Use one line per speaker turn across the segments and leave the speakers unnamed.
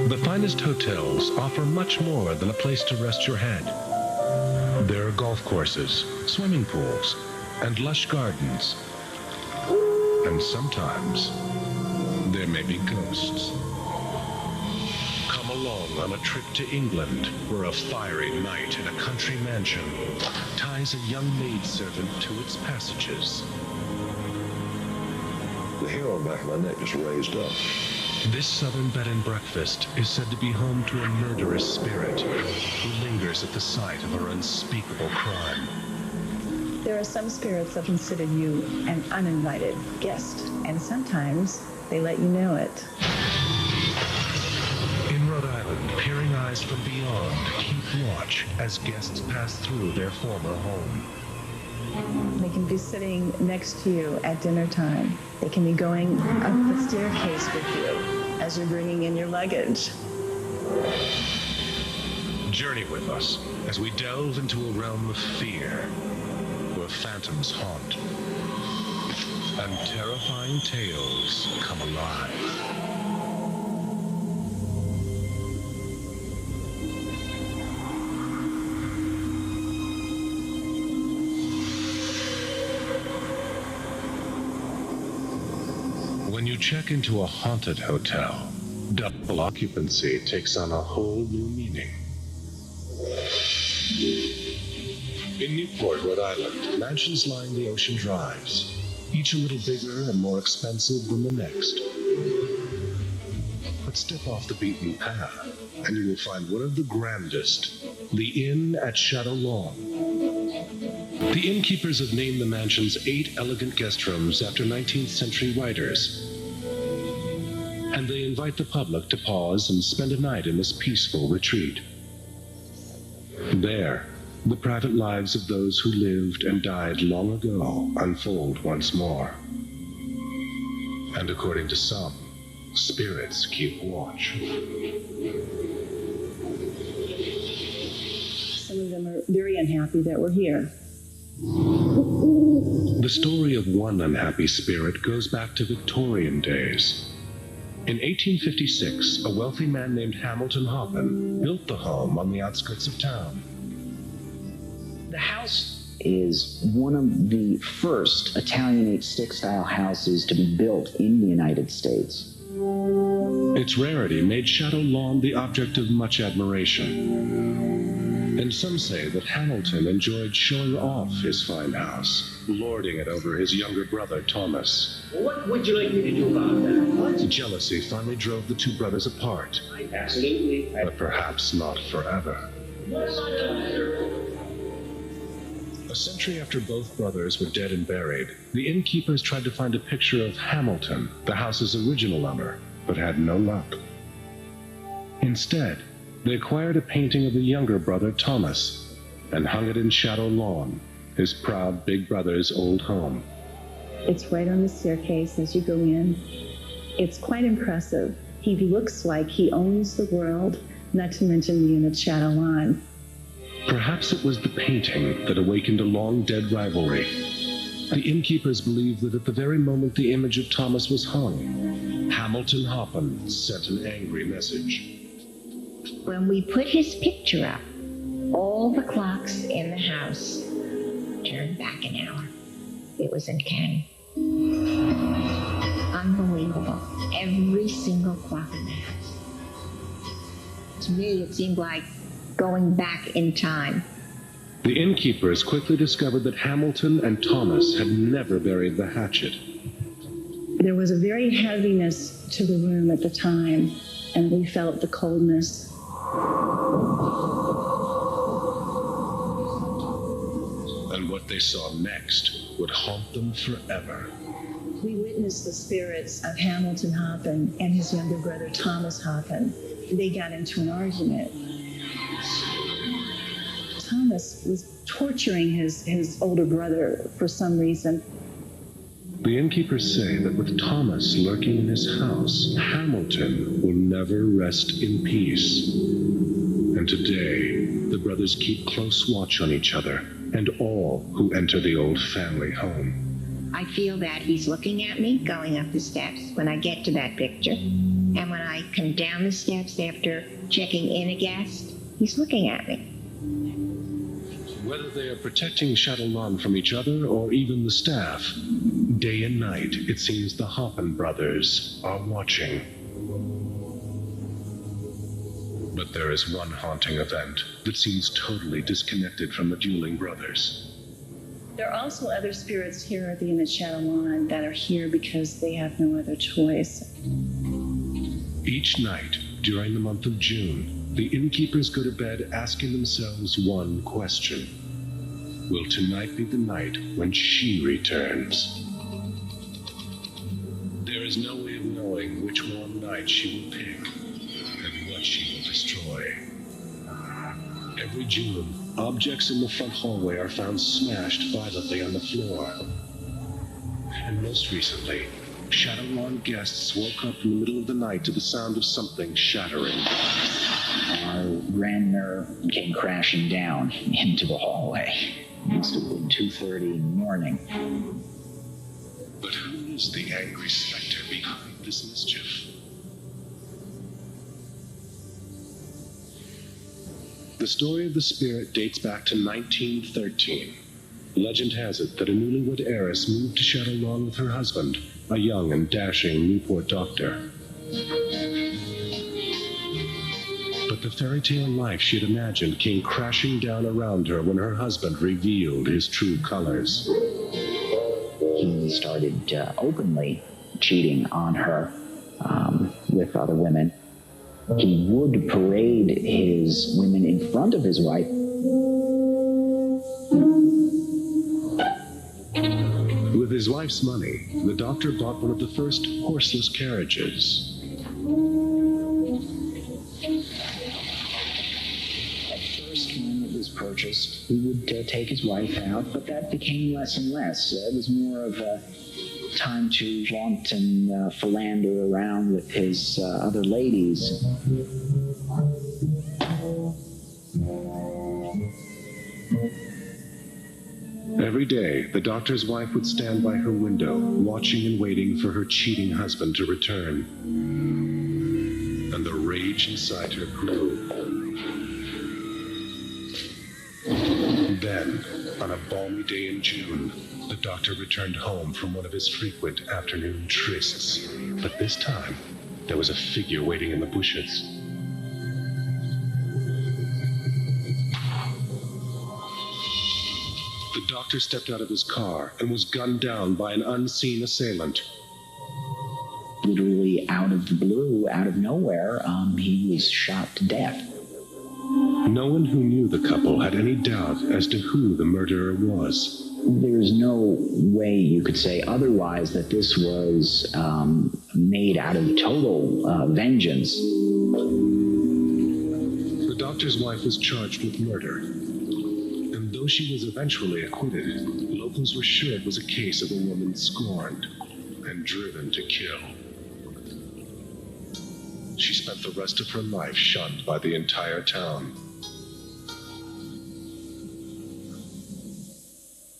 The finest hotels offer much more than a place to rest your head. There are golf courses, swimming pools, and lush gardens. And sometimes, there may be ghosts. Come along on a trip to England, where a fiery night in a country mansion ties a young maidservant to its passages.
The hair on the back of my neck just raised up.
This southern bed and breakfast is said to be home to a murderous spirit who lingers at the site of her unspeakable crime.
There are some spirits that consider you an uninvited guest, and sometimes they let you know it.
In Rhode Island, peering eyes from beyond keep watch as guests pass through their former home.
They can be sitting next to you at dinner time. They can be going up the staircase with you as you're bringing in your luggage.
Journey with us as we delve into a realm of fear, where phantoms haunt and terrifying tales come alive. When you check into a haunted hotel, double occupancy takes on a whole new meaning. In Newport, Rhode Island, mansions line the ocean drives, each a little bigger and more expensive than the next. But step off the beaten path, and you will find one of the grandest, the Inn at Shadow Lawn. The innkeepers have named the mansion's 8 elegant guest rooms after 19th century writers, and they invite the public to pause and spend a night in this peaceful retreat. There, the private lives of those who lived and died long ago unfold once more. And according to some, spirits keep watch.
Some of them are very unhappy that we're here.
The story of one unhappy spirit goes back to Victorian days. In 1856, a wealthy man named Hamilton Hoppen built the home on the outskirts of town.
The house is one of the first Italianate stick-style houses to be built in the United States.
Its rarity made Shadow Lawn the object of much admiration. And some say that Hamilton enjoyed showing off his fine house, lording it over his younger brother, Thomas.
What would you like me to do about that? What?
Jealousy finally drove the two brothers apart.
Absolutely.
But perhaps not forever. A century after both brothers were dead and buried, the innkeepers tried to find a picture of Hamilton, the house's original owner, but had no luck. Instead, they acquired a painting of the younger brother, Thomas, and hung it in Shadow Lawn, his proud big brother's old home.
It's right on the staircase as you go in. It's quite impressive. He looks like he owns the world, not to mention the Inn at Shadow Lawn.
Perhaps it was the painting that awakened a long-dead rivalry. The innkeepers believed that at the very moment the image of Thomas was hung, Hamilton Hoppen sent an angry message.
When we put his picture up, all the clocks in the house turned back an hour. It was uncanny. Unbelievable. Every single clock in the house. To me, it seemed like going back in time.
The innkeepers quickly discovered that Hamilton and Thomas had never buried the hatchet.
There was a very heaviness to the room at the time, and we felt the coldness.
And what they saw next would haunt them forever.
We witnessed the spirits of Hamilton Hoppen and his younger brother Thomas Hoppen. They got into an argument. Thomas was torturing his older brother for some reason.
The innkeepers say that with Thomas lurking in his house, Hamilton will never rest in peace. And today, the brothers keep close watch on each other and all who enter the old family home.
I feel that he's looking at me going up the steps when I get to that picture. And when I come down the steps after checking in a guest, he's looking at me.
Whether they are protecting Shadow Lawn from each other or even the staff, day and night, it seems the Hoppen brothers are watching. But there is one haunting event that seems totally disconnected from the dueling brothers.
There are also other spirits here at the Inn at Shadow Lawn that are here because they have no other choice.
Each night, during the month of June, the innkeepers go to bed asking themselves one question. Will tonight be the night when she returns? There is no way of knowing which warm night she will pick and what she will destroy. Every June, objects in the front hallway are found smashed violently on the floor. And most recently, Shadow Lawn guests woke up in the middle of the night to the sound of something shattering.
Our grand mirror came crashing down into the hallway. It must have been 2:30 in the morning.
But who is the angry specter behind this mischief? The story of the spirit dates back to 1913. Legend has it that a newlywed heiress moved to Shadow Lawn with her husband, a young and dashing Newport doctor. But the fairy tale life she had imagined came crashing down around her when her husband revealed his true colors.
He started openly cheating on her with other women. He would parade his women in front of his wife.
With his wife's money, the doctor bought one of the first horseless carriages.
At first, when it was purchased, he would take his wife out, but that became less and less. It was more of a time to flaunt and philander around with his other ladies.
Every day, the doctor's wife would stand by her window, watching and waiting for her cheating husband to return. And the rage inside her grew. Then, on a balmy day in June, the doctor returned home from one of his frequent afternoon trysts. But this time, there was a figure waiting in the bushes. The doctor stepped out of his car and was gunned down by an unseen assailant.
Literally out of the blue, out of nowhere, he was shot to death.
No one who knew the couple had any doubt as to who the murderer was.
There's no way you could say otherwise that this was made out of total vengeance.
The doctor's wife was charged with murder. And though she was eventually acquitted, locals were sure it was a case of a woman scorned and driven to kill. She spent the rest of her life shunned by the entire town.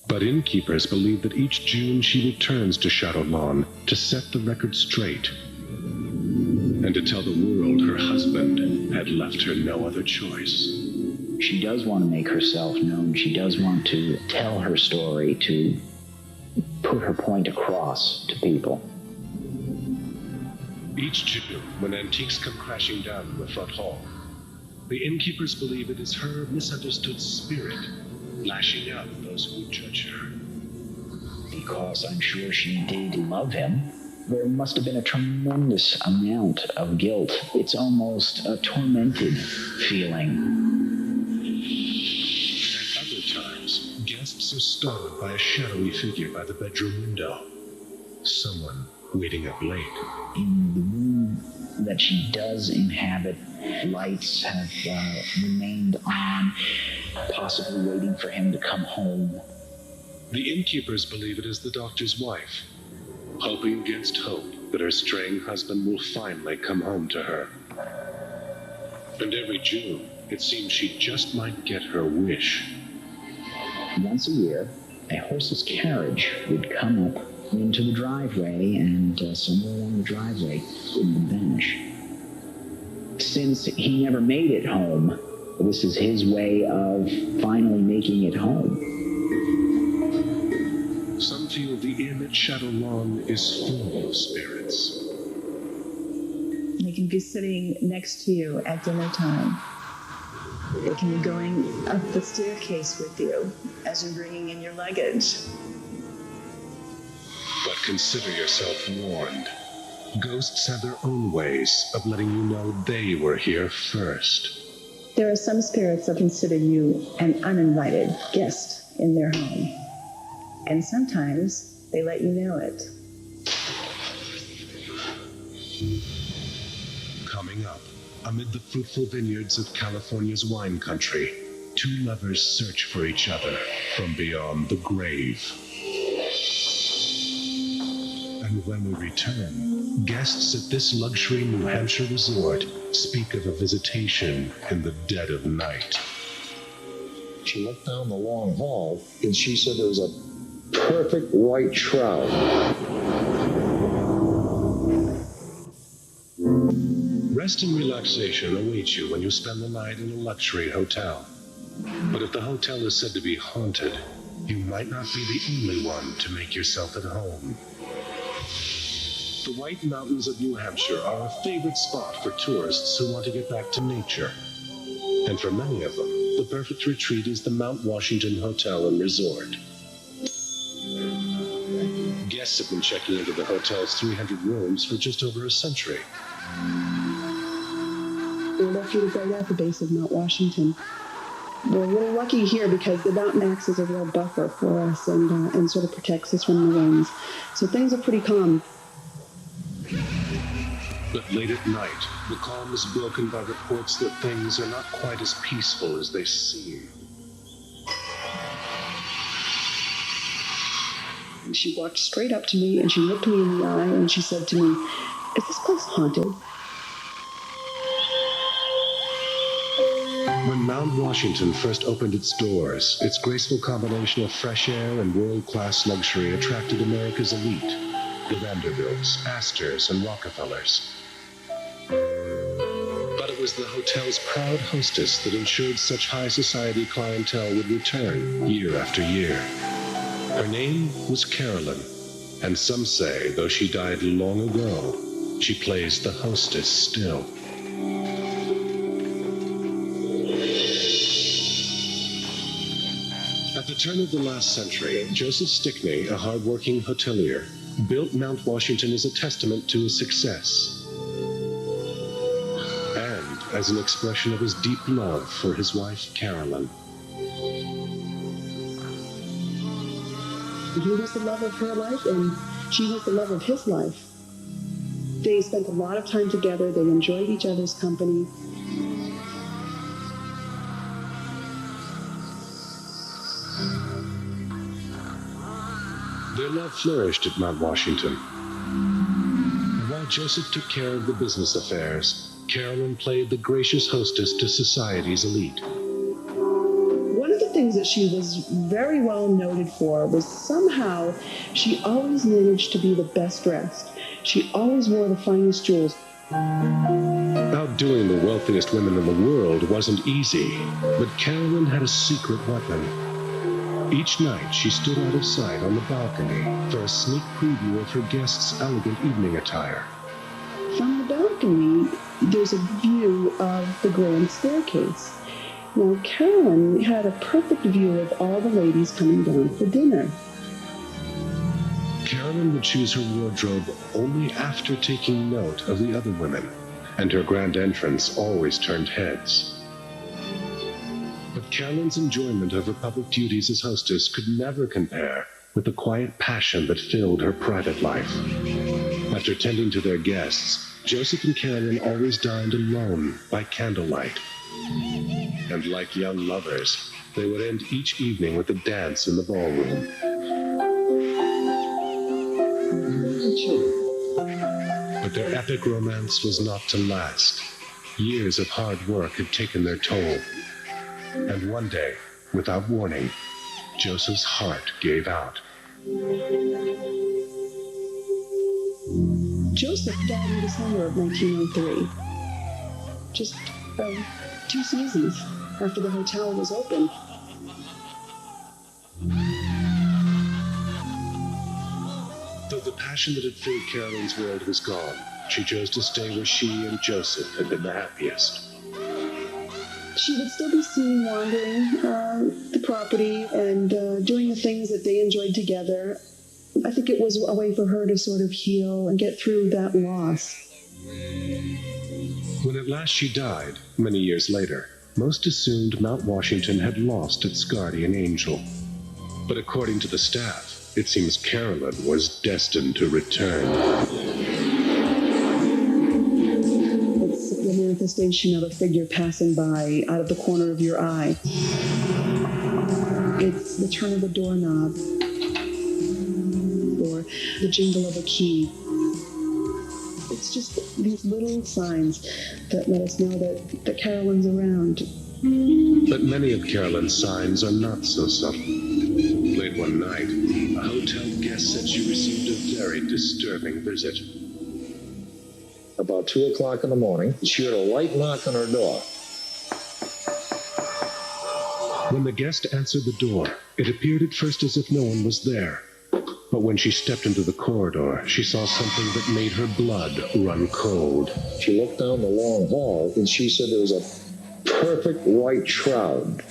But innkeepers believe that each June she returns to Shadow Lawn to set the record straight and to tell the world her husband had left her no other choice.
She does want to make herself known. She does want to tell her story, to put her point across to people.
Each June, when antiques come crashing down in the front hall, the innkeepers believe it is her misunderstood spirit lashing out at those who would judge her.
Because I'm sure she did love him, there must have been a tremendous amount of guilt. It's almost a tormented feeling.
At other times, guests are startled by a shadowy figure by the bedroom window. Someone waiting up late.
In the room that she does inhabit, lights have remained on, possibly waiting for him to come home.
The innkeepers believe it is the doctor's wife, hoping against hope that her straying husband will finally come home to her. And every June, it seems she just might get her wish.
Once a year, a horse's carriage would come up into the driveway, and somewhere along the driveway it would vanish. Since he never made it home, this is his way of finally making it home.
Some feel the inn at Shadow Lawn is full of spirits.
They can be sitting next to you at dinner time. They can be going up the staircase with you as you're bringing in your luggage.
But consider yourself warned. Ghosts have their own ways of letting you know they were here first.
There are some spirits that consider you an uninvited guest in their home. And sometimes they let you know it.
Coming up, amid the fruitful vineyards of California's wine country, two lovers search for each other from beyond the grave. And when we return, guests at this luxury New Hampshire resort speak of a visitation in the dead of night.
She looked down the long hall, and she said there was a perfect white trout.
Rest and relaxation await you when you spend the night in a luxury hotel. But if the hotel is said to be haunted, you might not be the only one to make yourself at home. The White Mountains of New Hampshire are a favorite spot for tourists who want to get back to nature. And for many of them, the perfect retreat is the Mount Washington Hotel and Resort. Guests have been checking into the hotel's 300 rooms for just over a century.
We're located right at the base of Mount Washington. We're really lucky here because the mountain acts as a real buffer for us and sort of protects us from the winds. So things are pretty calm.
But late at night, the calm is broken by reports that things are not quite as peaceful as they seem.
And she walked straight up to me and she looked me in the eye and she said to me, "Is this place haunted?"
When Mount Washington first opened its doors, its graceful combination of fresh air and world-class luxury attracted America's elite, the Vanderbilts, Astors, and Rockefellers. But it was the hotel's proud hostess that ensured such high society clientele would return year after year. Her name was Carolyn, and some say, though she died long ago, she plays the hostess still. At the turn of the last century, Joseph Stickney, a hard-working hotelier, built Mount Washington as a testament to his success and as an expression of his deep love for his wife, Carolyn.
He was the love of her life and she was the love of his life. They spent a lot of time together. They enjoyed each other's company.
Their love flourished at Mount Washington. And while Joseph took care of the business affairs, Carolyn played the gracious hostess to society's elite.
One of the things that she was very well noted for was somehow she always managed to be the best dressed. She always wore the finest jewels.
Outdoing the wealthiest women in the world wasn't easy, but Carolyn had a secret weapon. Each night, she stood out of sight on the balcony for a sneak preview of her guests' elegant evening attire.
From the balcony, there's a view of the grand staircase. Now, Carolyn had a perfect view of all the ladies coming down for dinner.
Carolyn would choose her wardrobe only after taking note of the other women, and her grand entrance always turned heads. But Carolyn's enjoyment of her public duties as hostess could never compare with the quiet passion that filled her private life. After tending to their guests, Joseph and Carolyn always dined alone by candlelight. And like young lovers, they would end each evening with a dance in the ballroom. But their epic romance was not to last. Years of hard work had taken their toll. And one day, without warning, Joseph's heart gave out.
Joseph died in December of 1903. Just 2 seasons after the hotel was open.
Though the passion that had filled Carolyn's world was gone, she chose to stay where she and Joseph had been the happiest.
She would still be seen wandering the property and doing the things that they enjoyed together. I think it was a way for her to sort of heal and get through that loss.
When at last she died, many years later, most assumed Mount Washington had lost its guardian angel. But according to the staff, it seems Carolyn was destined to return.
It's the manifestation of a figure passing by out of the corner of your eye. It's the turn of a doorknob or the jingle of a key. It's just these little signs that let us know that Carolyn's around.
But many of Carolyn's signs are not so subtle. Late one night, a hotel guest said she received a very disturbing visit.
About 2 o'clock in the morning, she heard a light knock on her door.
When the guest answered the door, it appeared at first as if no one was there. But when she stepped into the corridor, she saw something that made her blood run cold.
She looked down the long hall, and she said there was a perfect white shroud,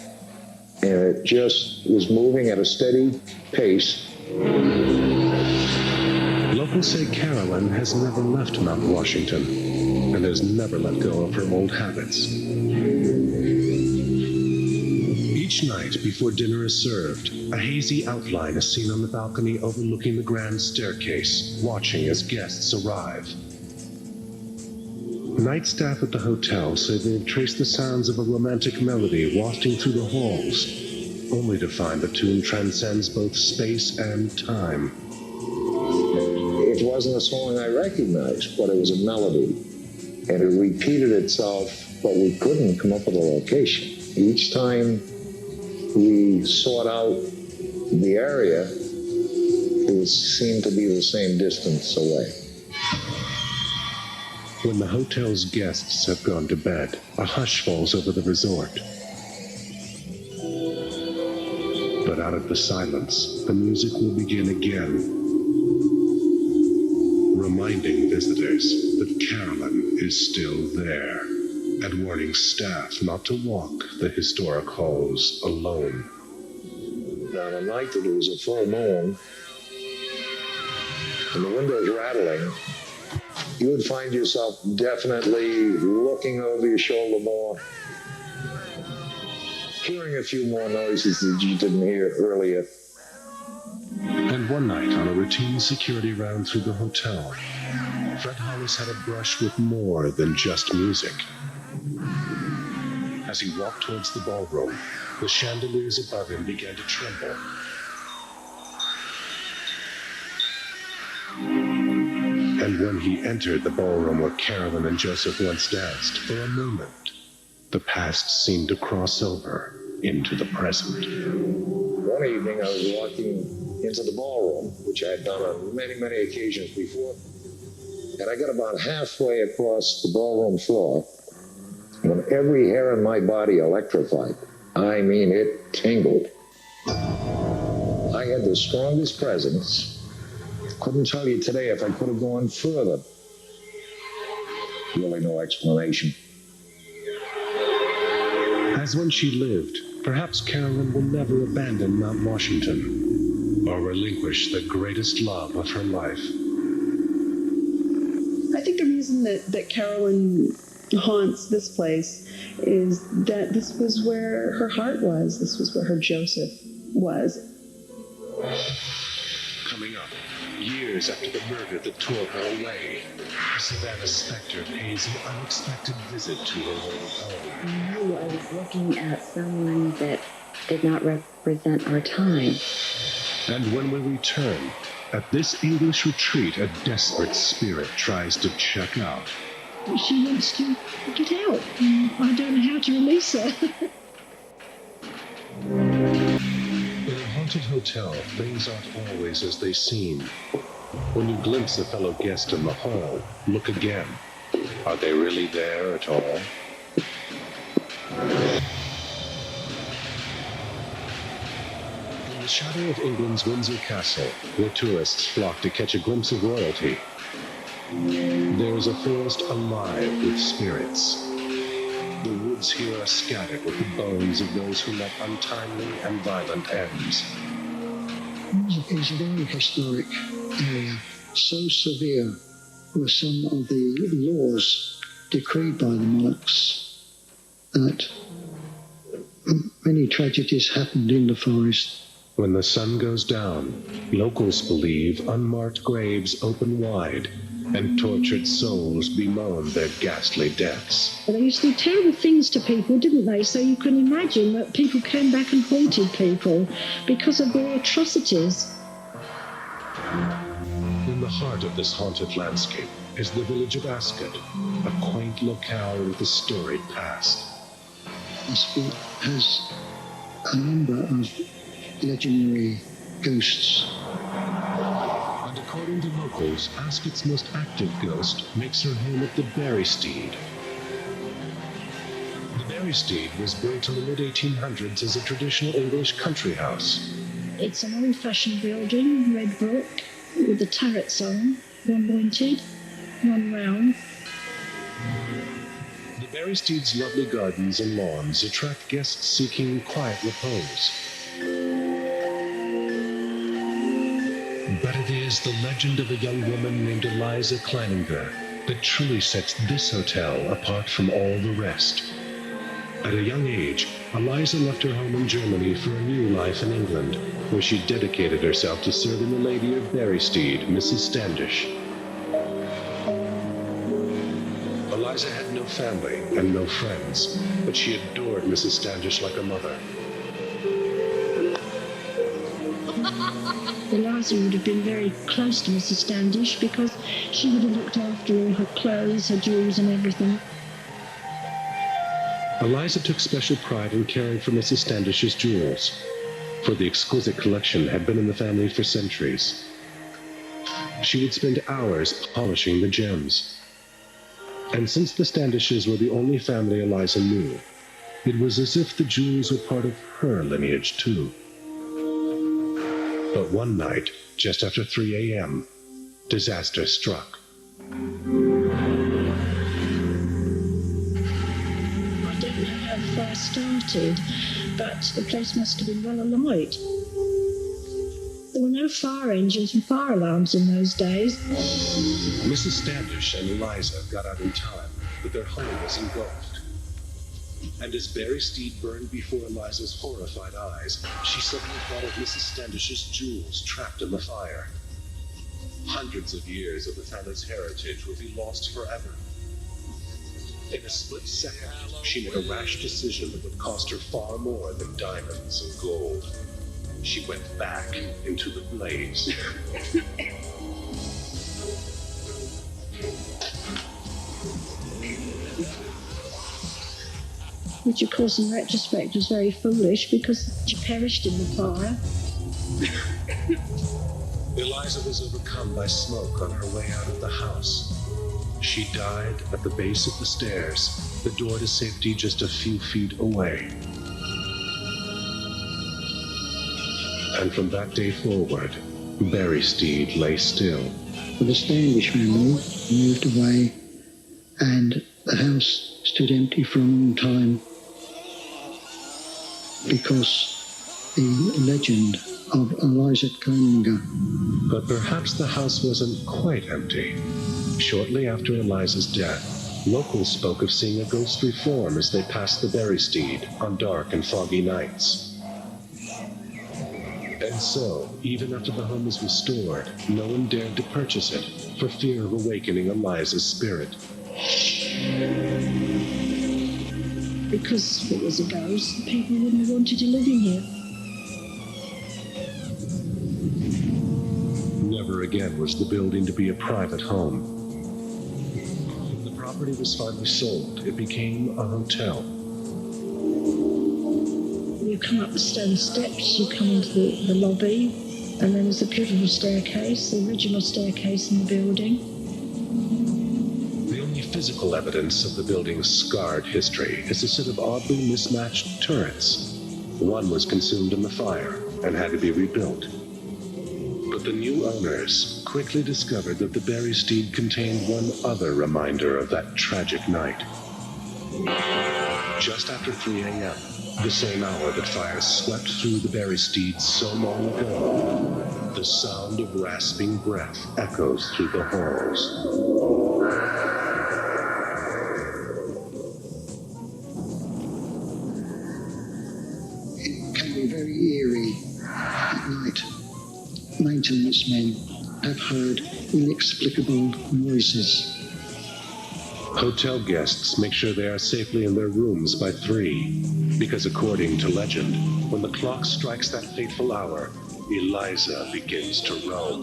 and it just was moving at a steady pace.
Locals say Carolyn has never left Mount Washington and has never let go of her old habits. Each night before dinner is served, a hazy outline is seen on the balcony overlooking the grand staircase, watching as guests arrive. Night staff at the hotel say they've traced the sounds of a romantic melody wafting through the halls, only to find the tune transcends both space and time.
It wasn't a song I recognized, but it was a melody. And it repeated itself, but we couldn't come up with a location. Each time we sought out the area, it seemed to be the same distance away.
When the hotel's guests have gone to bed, a hush falls over the resort. But out of the silence, the music will begin again, reminding visitors that Carolyn is still there, and warning staff not to walk the historic halls alone.
Now, the night that it was a full moon, and the windows rattling, you would find yourself definitely looking over your shoulder more, hearing a few more noises that you didn't hear earlier.
And one night, on a routine security round through the hotel, Fred Hollis had a brush with more than just music. As he walked towards the ballroom, the chandeliers above him began to tremble. And when he entered the ballroom where Carolyn and Joseph once danced, for a moment, the past seemed to cross over into the present.
One evening, I was walking into the ballroom, which I had done on many, many occasions before, and I got about halfway across the ballroom floor when every hair in my body electrified. I mean, it tingled. I had the strongest presence. Couldn't tell you today if I could have gone further. Really no explanation.
As when she lived, perhaps Carolyn will never abandon Mount Washington or relinquish the greatest love of her life.
I think the reason that Carolyn haunts this place is that this was where her heart was. This was where her Joseph was.
Coming up, years after the murder that tore her away, Savannah's specter pays an unexpected visit to her old home.
I knew I was looking at someone that did not represent our time.
And when we return, at this English retreat, a desperate spirit tries to check out.
She wants to get out. I don't know how to release her.
In a haunted hotel, things aren't always as they seem. When you glimpse a fellow guest in the hall, look again. Are they really there at all? In the shadow of England's Windsor Castle, where tourists flock to catch a glimpse of royalty, there is a forest alive with spirits. The woods here are scattered with the bones of those who met untimely and violent ends.
It's a very historic area. So severe were some of the laws decreed by the monarchs that many tragedies happened in the forest.
When the sun goes down, locals believe unmarked graves open wide and tortured souls bemoan their ghastly deaths.
They used to do terrible things to people, didn't they? So you can imagine that people came back and haunted people because of their atrocities.
In the heart of this haunted landscape is the village of Ascot, a quaint locale with a storied past.
Ascot has a number of legendary ghosts.
And according to locals, Ascot's most active ghost makes her home at the Berystede. The Berystede was built in the mid-1800s as a traditional English country house.
It's an old-fashioned building, red brick, with the turrets on, one pointed, one round.
The Berystede's lovely gardens and lawns attract guests seeking quiet repose. But it is the legend of a young woman named Eliza that truly sets this hotel apart from all the rest. At a young age, Eliza left her home in Germany for a new life in England, where she dedicated herself to serving the lady of Berystede, Mrs. Standish. Eliza had no family and no friends, but she adored Mrs. Standish like a mother.
Eliza would have been very close to Mrs. Standish because she would have looked after all her clothes, her jewels and everything.
Eliza took special pride in caring for Mrs. Standish's jewels, for the exquisite collection had been in the family for centuries. She would spend hours polishing the gems. And since the Standishes were the only family Eliza knew, it was as if the jewels were part of her lineage too. But one night, just after 3 a.m., disaster struck.
I don't know how the fire started, but the place must have been well alight. There were no fire engines and fire alarms in those days.
Mrs. Standish and Eliza got out in time, but their home was engulfed. And as Berystede burned before Eliza's horrified eyes, she suddenly thought of Mrs. Standish's jewels trapped in the fire. Hundreds of years of the family's heritage would be lost forever. In a split second, she made a rash decision that would cost her far more than diamonds and gold. She went back into the blaze.
Which, of course, in retrospect was very foolish because she perished in the fire.
Eliza was overcome by smoke on her way out of the house. She died at the base of the stairs, the door to safety just a few feet away. And from that day forward, Berystede lay still.
The Standish family moved away, and the house stood empty for a long time because the legend of Eliza Koninger.
But perhaps the house wasn't quite empty. Shortly after Eliza's death, locals spoke of seeing a ghostly form as they passed the Berystede on dark and foggy nights. And so, even after the home was restored, no one dared to purchase it for fear of awakening Eliza's spirit.
Because if it was a ghost, people wouldn't have wanted to live in here.
Never again was the building to be a private home. When the property was finally sold, it became a hotel.
You come up the stone steps, you come into the lobby, And then there's a beautiful staircase, the original staircase in the building.
The only physical evidence of the building's scarred history is a set of oddly mismatched turrets. One was consumed in the fire and had to be rebuilt. But the new owners quickly discovered that the Berystede contained one other reminder of that tragic night. Just after 3 a.m., the same hour that fire swept through the Berystede so long ago, the sound of rasping breath echoes through the halls.
It can be very eerie at night. Maintenance men have heard inexplicable noises.
Hotel guests make sure they are safely in their rooms by 3, because according to legend, when the clock strikes that fateful hour, Eliza begins to roam.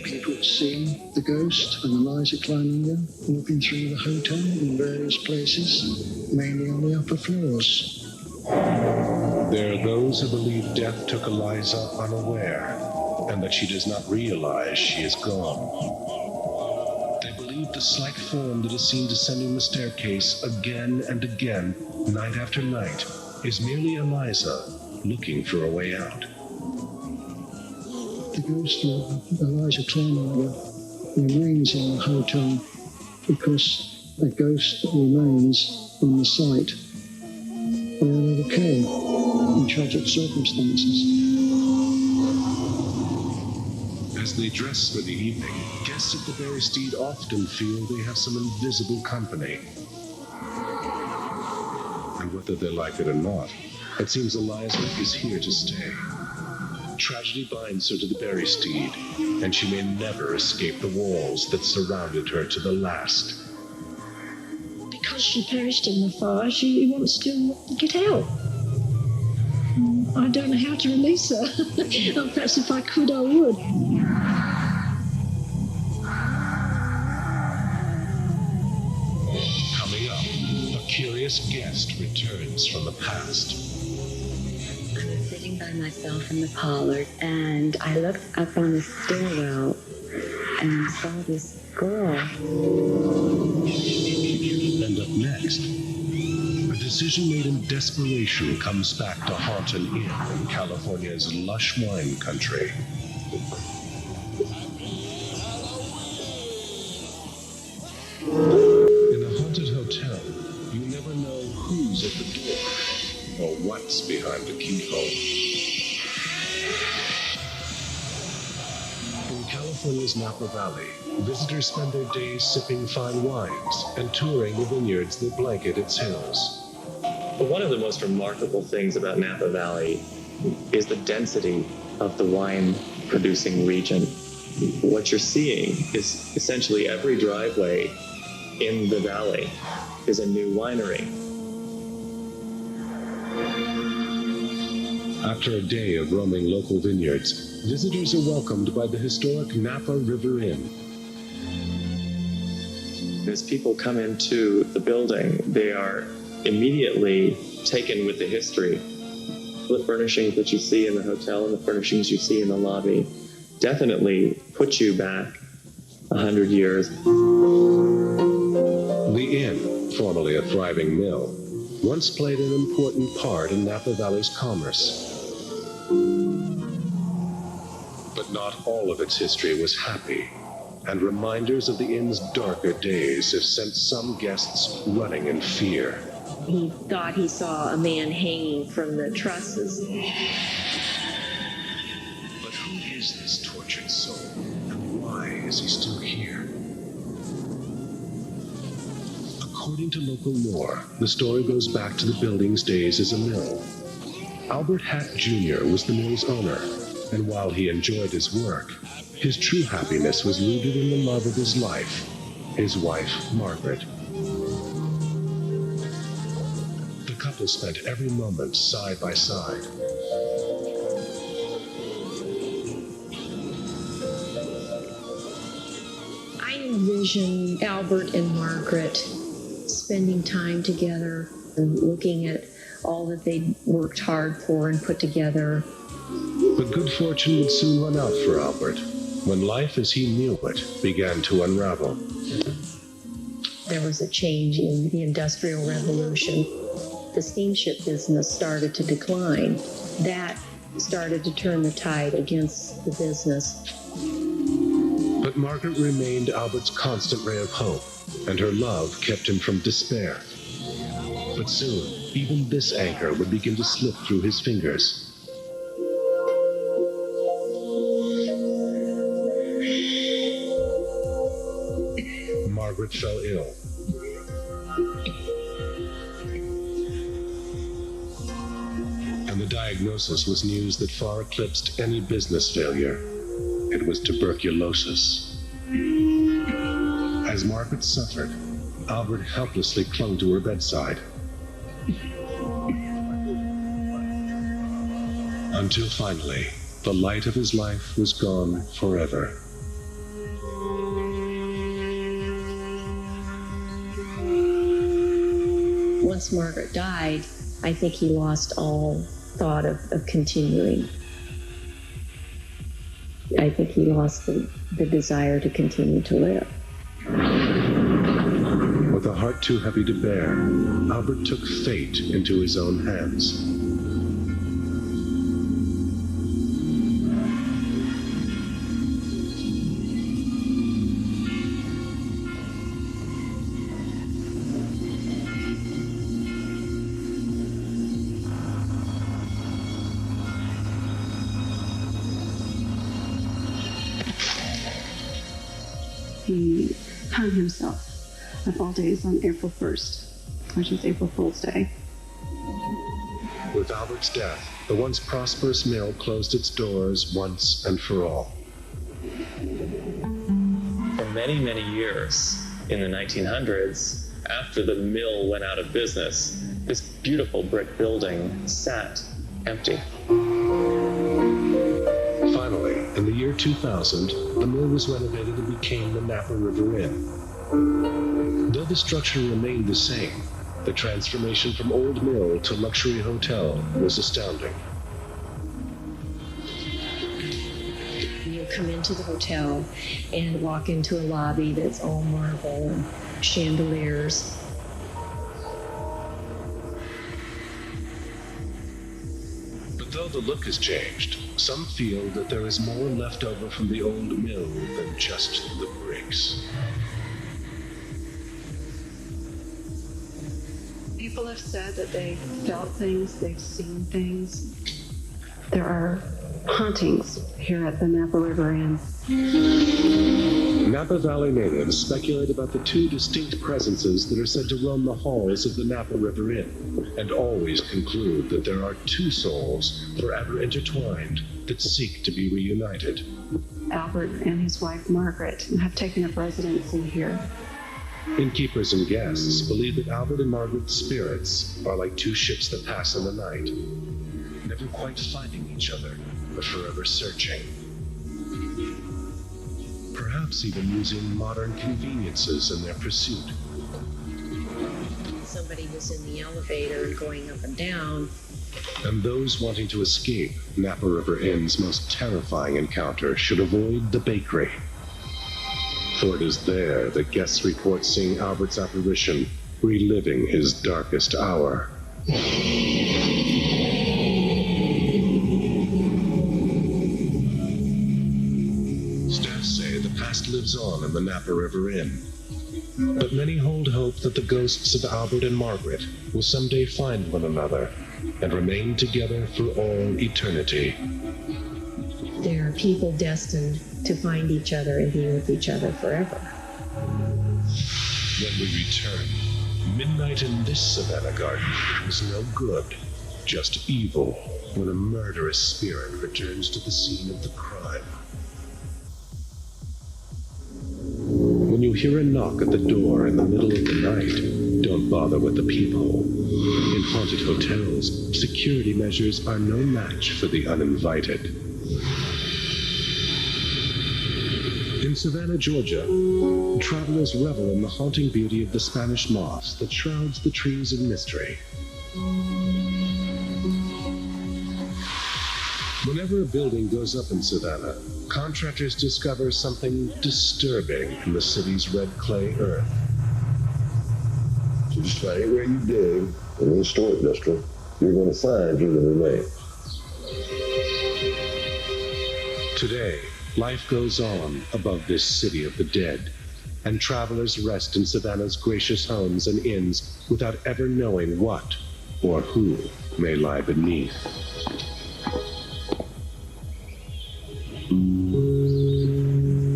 People have seen the ghost of Eliza Kleiniger walking through the hotel in various places, mainly on the upper floors.
There are those who believe death took Eliza unaware, and that she does not realize she is gone. They believe the slight form that is seen descending the staircase again and again, night after night, is merely Eliza looking for a way out.
The ghost of Eliza Kleiniger remains in the hotel because a ghost remains on the site where they came in tragic circumstances.
As they dress for the evening, guests at the Berystede often feel they have some invisible company. And whether they like it or not, it seems Eliza is here to stay. Tragedy binds her to the Berystede, and she may never escape the walls that surrounded her to the last.
Because she perished in the fire, she wants to get out. I don't know how to release her. Perhaps if I could, I would.
Coming up, a curious guest returns from the past.
I was sitting by myself in the parlor, and I looked up on the stairwell and saw this girl.
And up next, a decision made in desperation comes back to haunt an inn in California's lush wine country. In a haunted hotel, you never know who's at the door or what's behind the keyhole. In California's Napa Valley, visitors spend their days sipping fine wines and touring the vineyards that blanket its hills.
But one of the most remarkable things about Napa Valley is the density of the wine-producing region. What you're seeing is essentially every driveway in the valley is a new winery.
After a day of roaming local vineyards, visitors are welcomed by the historic Napa River Inn.
As people come into the building, they are immediately taken with the history. The furnishings that you see in the hotel and the furnishings you see in the lobby definitely put you back 100 years.
The inn, formerly a thriving mill, once played an important part in Napa Valley's commerce. But not all of its history was happy, and reminders of the inn's darker days have sent some guests running in fear.
He thought he saw a man hanging from the trusses.
But who is this tortured soul, and why is he still here? According to local lore, the story goes back to the building's days as a mill. Albert Hatt Jr. was the mill's owner, and while he enjoyed his work, his true happiness was rooted in the love of his life, his wife, Margaret. The couple spent every moment side by side.
I envision Albert and Margaret spending time together and looking at all that they'd worked hard for and put together,
But good fortune would soon run out for Albert, when life as he knew it began to unravel.
There was a change in the Industrial Revolution. The steamship business started to decline. That started to turn the tide against the business.
But Margaret remained Albert's constant ray of hope, and her love kept him from despair. But soon, even this anchor would begin to slip through his fingers. Margaret fell ill. And the diagnosis was news that far eclipsed any business failure. It was tuberculosis. As Margaret suffered, Albert helplessly clung to her bedside. Until finally, the light of his life was gone forever.
Once Margaret died, I think he lost all thought of continuing. I think he lost the desire to continue to live.
With a heart too heavy to bear, Albert took fate into his own hands.
He hung himself of all days on April 1st, which is April Fool's Day.
With Albert's death, the once prosperous mill closed its doors once and for all.
For many, many years in the 1900s, after the mill went out of business, this beautiful brick building sat empty.
Finally, in the year 2000, the mill was renovated and became the Napa River Inn. Though the structure remained the same, the transformation from old mill to luxury hotel was astounding.
You come into the hotel and walk into a lobby that's all marble and chandeliers.
But though the look has changed, some feel that there is more left over from the old mill than just the bricks.
People have said that they felt things, they've seen things. There are hauntings here at the Napa River Inn.
Napa Valley natives speculate about the two distinct presences that are said to roam the halls of the Napa River Inn, and always conclude that there are two souls forever intertwined that seek to be reunited.
Albert and his wife Margaret have taken up residency here.
Innkeepers and guests believe that Albert and Margaret's spirits are like two ships that pass in the night, never quite finding each other, but forever searching. Perhaps even using modern conveniences in their pursuit.
Somebody was in the elevator and going up and down.
And those wanting to escape Napa River Inn's most terrifying encounter should avoid the bakery. For it is there that guests report seeing Albert's apparition, reliving his darkest hour. Staff say the past lives on in the Napa River Inn. But many hold hope that the ghosts of Albert and Margaret will someday find one another and remain together for all eternity.
There are people destined to find each other and be with each other forever.
When we return, midnight in this Savannah garden was no good, just evil, when a murderous spirit returns to the scene of the crime. When you hear a knock at the door in the middle of the night, don't bother with the peephole. In haunted hotels, security measures are no match for the uninvited. In Savannah, Georgia, travelers revel in the haunting beauty of the Spanish moss that shrouds the trees in mystery. When Whenever a building goes up in Savannah, contractors discover something disturbing in the city's red clay earth.
So just about anywhere you dig in the historic district, you're going to find human remains.
Today, life goes on above this city of the dead, and travelers rest in Savannah's gracious homes and inns without ever knowing what or who may lie beneath.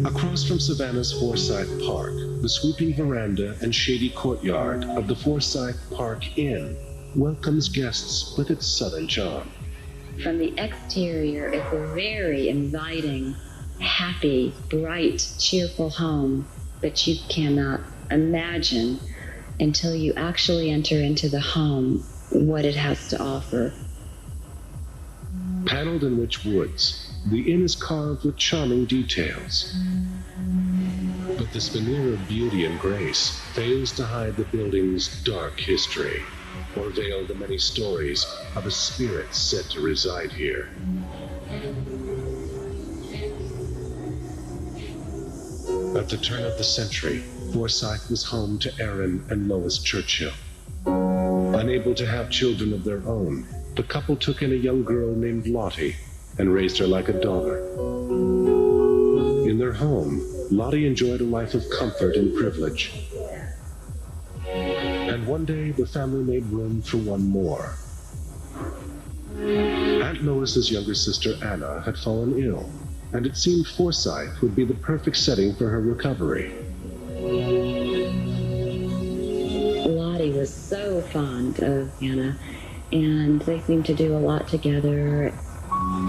Across from Savannah's Forsyth Park, the sweeping veranda and shady courtyard of the Forsyth Park Inn welcomes guests with its southern charm.
From the exterior, it's a very inviting, happy, bright, cheerful home that you cannot imagine until you actually enter into the home what it has to offer.
Paneled in rich woods, the inn is carved with charming details. But this veneer of beauty and grace fails to hide the building's dark history, or veil the many stories of a spirit said to reside here. At the turn of the century, Forsyth was home to Aaron and Lois Churchill. Unable to have children of their own, the couple took in a young girl named Lottie and raised her like a daughter. In their home, Lottie enjoyed a life of comfort and privilege. And one day, the family made room for one more. Aunt Lois's younger sister, Anna, had fallen ill, and it seemed Forsyth would be the perfect setting for her recovery.
Lottie was so fond of Anna, and they seemed to do a lot together.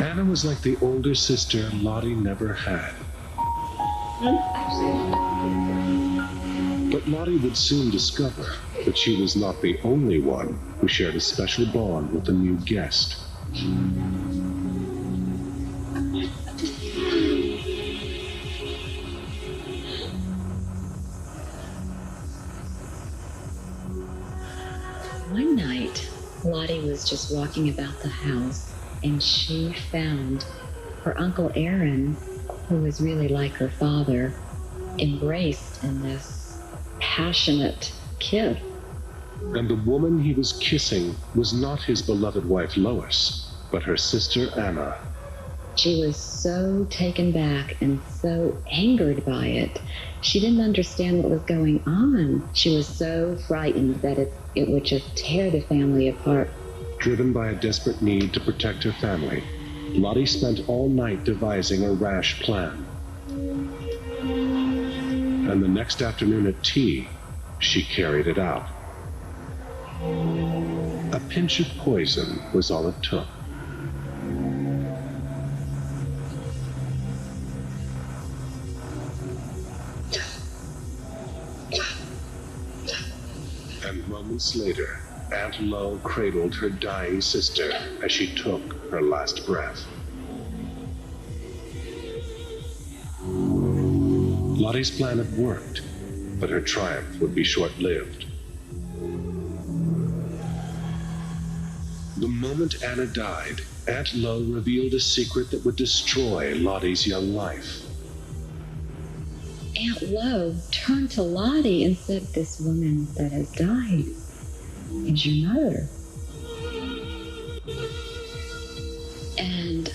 Anna was like the older sister Lottie never had. But Lottie would soon discover that she was not the only one who shared a special bond with the new guest.
One night, Lottie was just walking about the house, and she found her Uncle Aaron, who was really like her father, embraced in this passionate kiss.
And the woman he was kissing was not his beloved wife Lois, but her sister Anna.
She was so taken back and so angered by it. She didn't understand what was going on. She was so frightened that it would just tear the family apart.
Driven by a desperate need to protect her family, Lottie spent all night devising a rash plan. And the next afternoon at tea, she carried it out. A pinch of poison was all it took. And moments later, Aunt Lo cradled her dying sister as she took her last breath. Lottie's plan had worked, but her triumph would be short-lived. The moment Anna died, Aunt Lo revealed a secret that would destroy Lottie's young life.
Aunt Lo turned to Lottie and said, "This woman that has died is your mother." And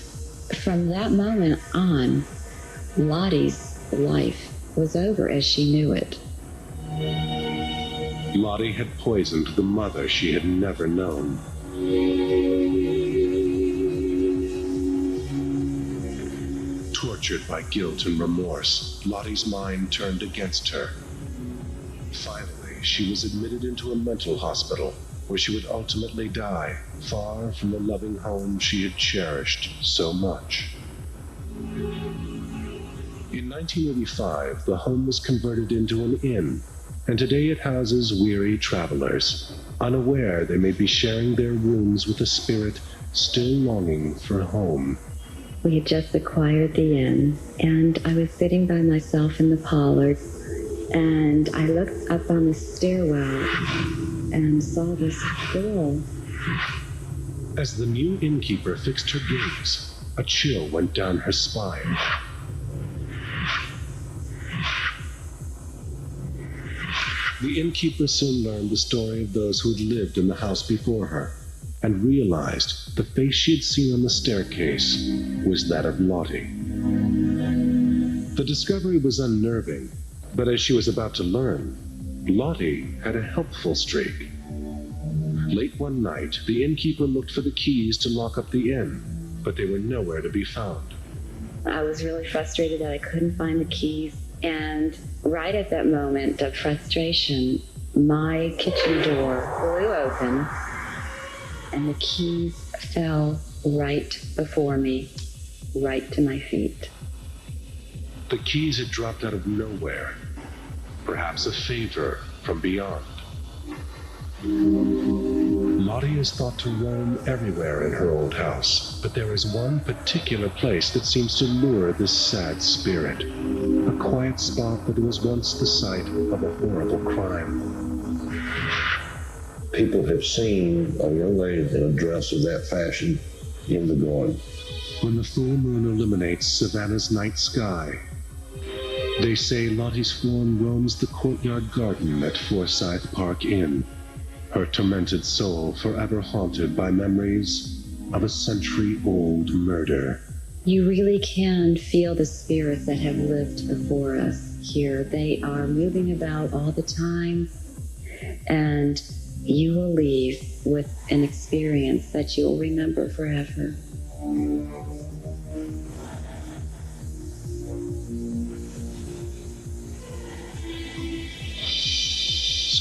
from that moment on, Lottie's life was over as she knew it.
Lottie had poisoned the mother she had never known. Tortured by guilt and remorse, Lottie's mind turned against her. Finally, she was admitted into a mental hospital, where she would ultimately die, far from the loving home she had cherished so much. In 1985, the home was converted into an inn, and today it houses weary travelers, unaware they may be sharing their rooms with a spirit still longing for home.
We had just acquired the inn, and I was sitting by myself in the parlor, and I looked up on the stairwell and saw this girl.
As the new innkeeper fixed her gaze, a chill went down her spine. The innkeeper soon learned the story of those who had lived in the house before her, and realized the face she had seen on the staircase was that of Lottie. The discovery was unnerving, but as she was about to learn, Lottie had a helpful streak. Late one night, the innkeeper looked for the keys to lock up the inn, but they were nowhere to be found.
I was really frustrated that I couldn't find the keys, and right at that moment of frustration, my kitchen door flew open, and the keys fell right before me, right to my feet.
The keys had dropped out of nowhere, perhaps a favor from beyond. Lottie is thought to roam everywhere in her old house, but there is one particular place that seems to lure this sad spirit. A quiet spot that was once the site of a horrible crime.
People have seen a young lady in a dress of that fashion in the garden.
When the full moon illuminates Savannah's night sky, they say Lottie's form roams the Courtyard garden at Forsyth Park Inn, her tormented soul forever haunted by memories of a century-old murder.
You really can feel the spirits that have lived before us here. They are moving about all the time, and you will leave with an experience that you'll remember forever.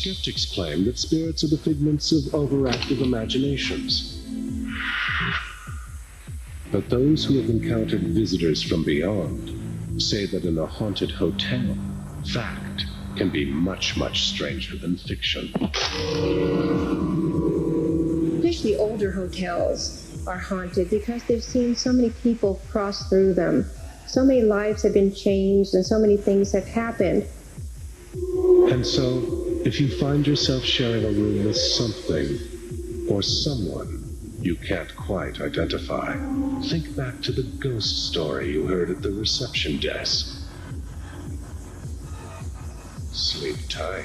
Skeptics claim that spirits are the figments of overactive imaginations. But those who have encountered visitors from beyond say that in a haunted hotel, fact can be much, much stranger than fiction.
Especially older hotels are haunted because they've seen so many people cross through them. So many lives have been changed and so many things have happened.
And so, if you find yourself sharing a room with something or someone you can't quite identify, think back to the ghost story you heard at the reception desk. Sleep tight.